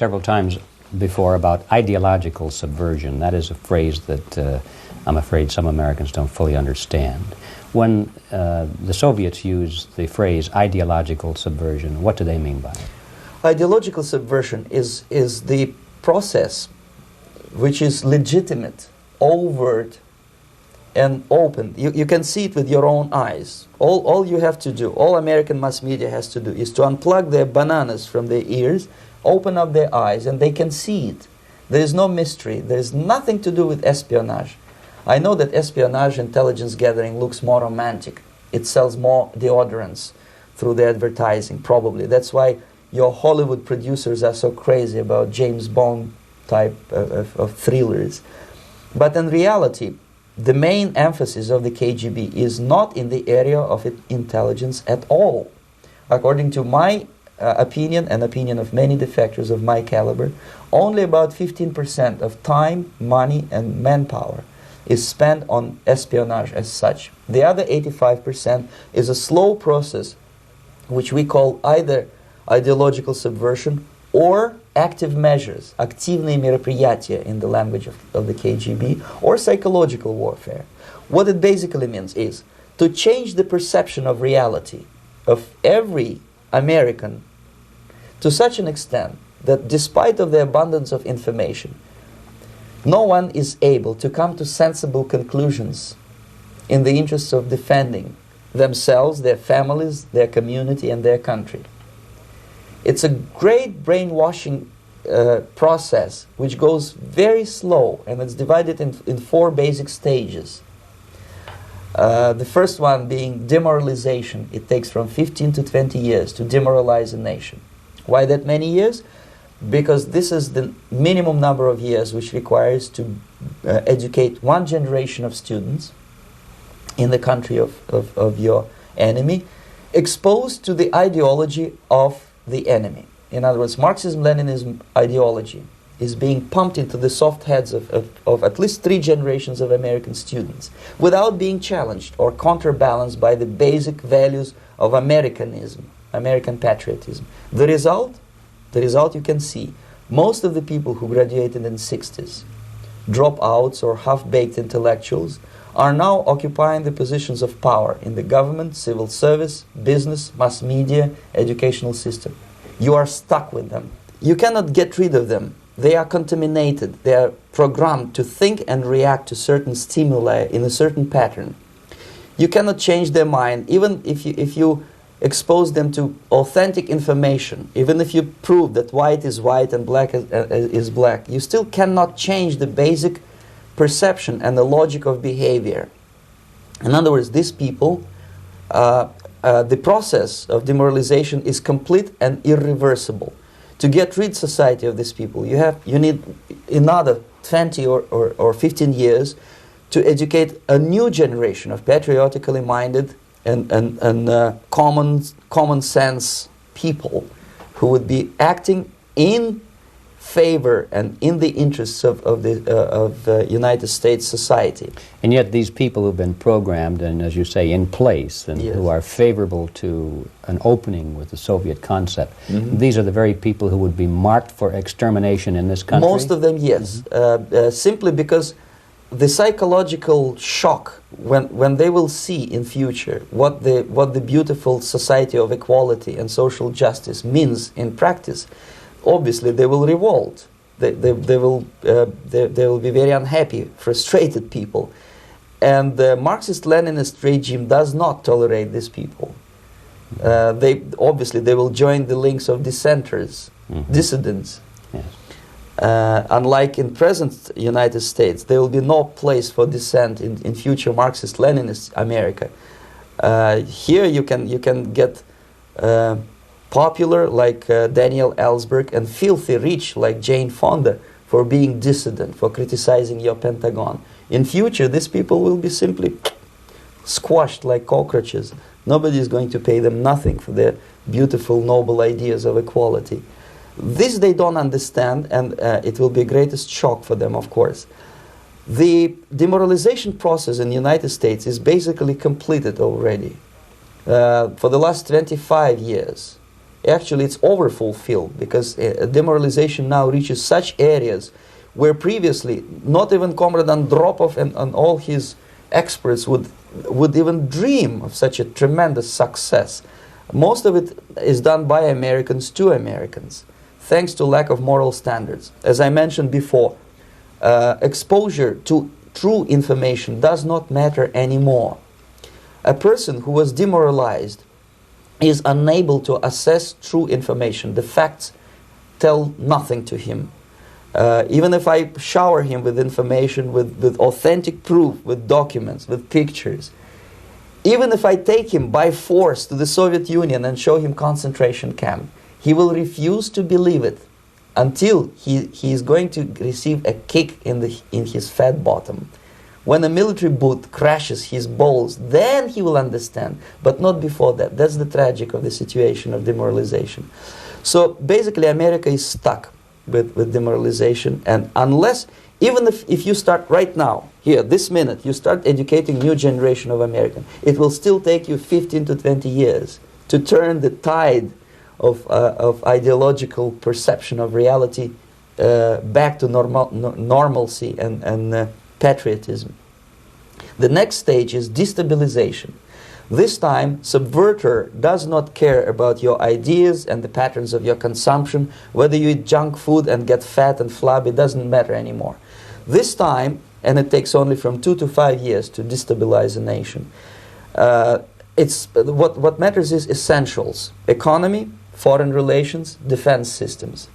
several times before about ideological subversion. That is a phrase that I'm afraid some Americans don't fully understand. When the Soviets use the phrase ideological subversion, what do they mean by it? Ideological subversion is the process which is legitimate, overt, and open. You can see it with your own eyes. All you have to do, all American mass media has to do, is to unplug their bananas from their ears, open up their eyes, and they can see it. There is no mystery. There is nothing to do with espionage. I know that espionage intelligence gathering looks more romantic. It sells more deodorants through the advertising, probably. That's why your Hollywood producers are so crazy about James Bond type of thrillers. But in reality, the main emphasis of the KGB is not in the area of intelligence at all. According to my opinion and opinion of many defectors of my caliber, only about 15% of time, money, and manpower is spent on espionage as such. The other 85% is a slow process which we call either ideological subversion or active measures, активные мероприятия in the language of the KGB, or psychological warfare. What it basically means is to change the perception of reality of every American to such an extent that despite of the abundance of information, no one is able to come to sensible conclusions in the interests of defending themselves, their families, their community, and their country. It's a great brainwashing process which goes very slow, and it's divided in 4 basic stages. The first one being demoralization. It takes from 15 to 20 years to demoralize a nation. Why that many years? Because this is the minimum number of years which requires to educate one generation of students in the country of your enemy, exposed to the ideology of the enemy. In other words, Marxism-Leninism ideology is being pumped into the soft heads of at least 3 generations of American students without being challenged or counterbalanced by the basic values of Americanism, American patriotism. The result you can see. Most of the people who graduated in the 60s, dropouts or half-baked intellectuals, are now occupying the positions of power in the government, civil service, business, mass media, educational system. You are stuck with them. You cannot get rid of them. They are contaminated. They are programmed to think and react to certain stimuli in a certain pattern. You cannot change their mind, even if you expose them to authentic information, even if you prove that white is white and black is black, you still cannot change the basic perception and the logic of behavior. In other words, these people, the process of demoralization is complete and irreversible. To get rid society of these people, you need another 20 or 15 years to educate a new generation of patriotically minded and common sense people who would be acting in favor and in the interests of the United States society. And yet these people who've been programmed and, as you say, in place and Yes. who are favorable to an opening with the Soviet concept, these are the very people who would be marked for extermination in this country? Most of them, yes. Simply because the psychological shock when they will see in future what the beautiful society of equality and social justice means in practice, obviously they will revolt. They will be very unhappy, frustrated people, and the Marxist-Leninist regime does not tolerate these people. They will join the links of dissenters, dissidents. Yes. Unlike in present United States, there will be no place for dissent in future Marxist-Leninist America. Here you can get popular like Daniel Ellsberg and filthy rich like Jane Fonda for being dissident, for criticizing your Pentagon. In future, these people will be simply squashed like cockroaches. Nobody is going to pay them nothing for their beautiful, noble ideas of equality. This they don't understand, and it will be greatest shock for them, of course. The demoralization process in the United States is basically completed already. For the last 25 years, Actually, it's overfulfilled, because demoralization now reaches such areas where previously not even Comrade Andropov and all his experts would even dream of such a tremendous success. Most of it is done by Americans to Americans, thanks to lack of moral standards. As I mentioned before, exposure to true information does not matter anymore. A person who was demoralized is unable to assess true information. The facts tell nothing to him. Even if I shower him with information, with authentic proof, with documents, with pictures, even if I take him by force to the Soviet Union and show him concentration camp, he will refuse to believe it until he is going to receive a kick in his fat bottom. When a military boot crashes his balls, then he will understand, but not before that. That's the tragic of the situation of demoralization. So basically America is stuck with demoralization, and unless, even if you start right now, here, this minute, you start educating new generation of Americans, it will still take you 15 to 20 years to turn the tide of ideological perception of reality back to normalcy and patriotism. The next stage is destabilization. This time, subverter does not care about your ideas and the patterns of your consumption. Whether you eat junk food and get fat and flabby, doesn't matter anymore. This time, and it takes only from 2 to 5 years to destabilize a nation, what matters is essentials: economy, foreign relations, defense systems.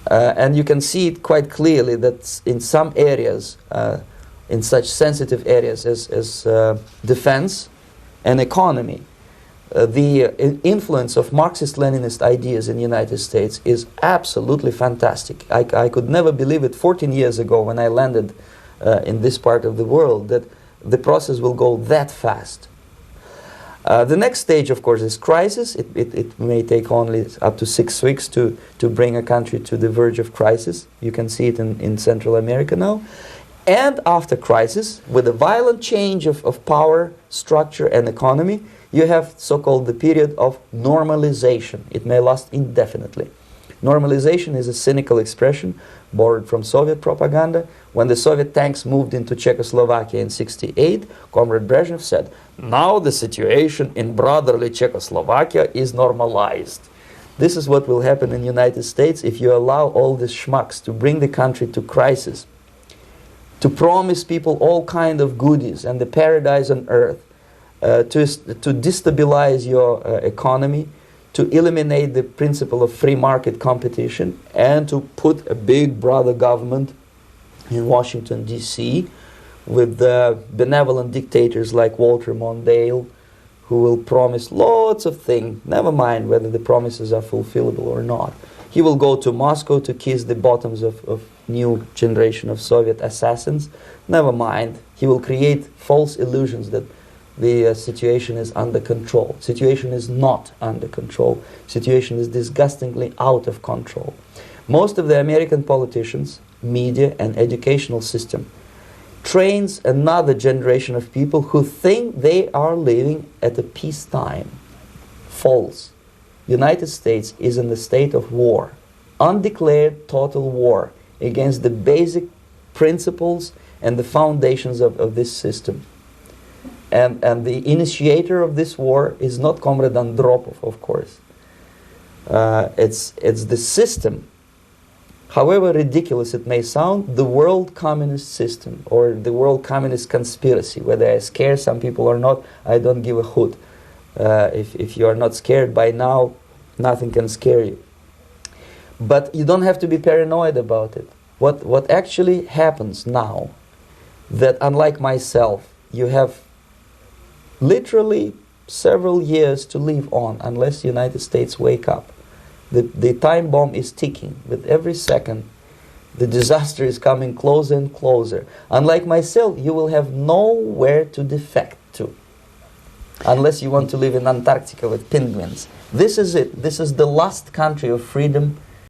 And you can see it quite clearly that in some areas, in such sensitive areas as defense and economy, the influence of Marxist-Leninist ideas in the United States is absolutely fantastic. I could never believe it 14 years ago when I landed in this part of the world, that the process will go that fast. The next stage, of course, is crisis. It may take only up to 6 weeks to bring a country to the verge of crisis. You can see it in Central America now. And after crisis, with a violent change of power, structure, and economy, you have so-called the period of normalization. It may last indefinitely. Normalization is a cynical expression borrowed from Soviet propaganda. When the Soviet tanks moved into Czechoslovakia in '68, Comrade Brezhnev said, "Now the situation in brotherly Czechoslovakia is normalized." This is what will happen in the United States if you allow all these schmucks to bring the country to crisis, to promise people all kind of goodies and the paradise on earth, to destabilize your economy, to eliminate the principle of free market competition, and to put a big brother government in Washington, D.C., with benevolent dictators like Walter Mondale, who will promise lots of things, never mind whether the promises are fulfillable or not. He will go to Moscow to kiss the bottoms of new generation of Soviet assassins, never mind. He will create false illusions that the situation is under control. Situation is not under control. Situation is disgustingly out of control. Most of the American politicians, media, and educational system trains another generation of people who think they are living at a peacetime. False. United States is in the state of war, undeclared total war against the basic principles and the foundations of this system. And the initiator of this war is not Comrade Andropov, of course. It's the system. However ridiculous it may sound, the world communist system or the world communist conspiracy, whether I scare some people or not, I don't give a hoot. If you are not scared by now, nothing can scare you. But you don't have to be paranoid about it. What actually happens now, that unlike myself, you have literally several years to live on unless the United States wake up. The time bomb is ticking. With every second, the disaster is coming closer and closer. Unlike myself, you will have nowhere to defect to, unless you want to live in Antarctica with penguins. This is it. This is the last country of freedom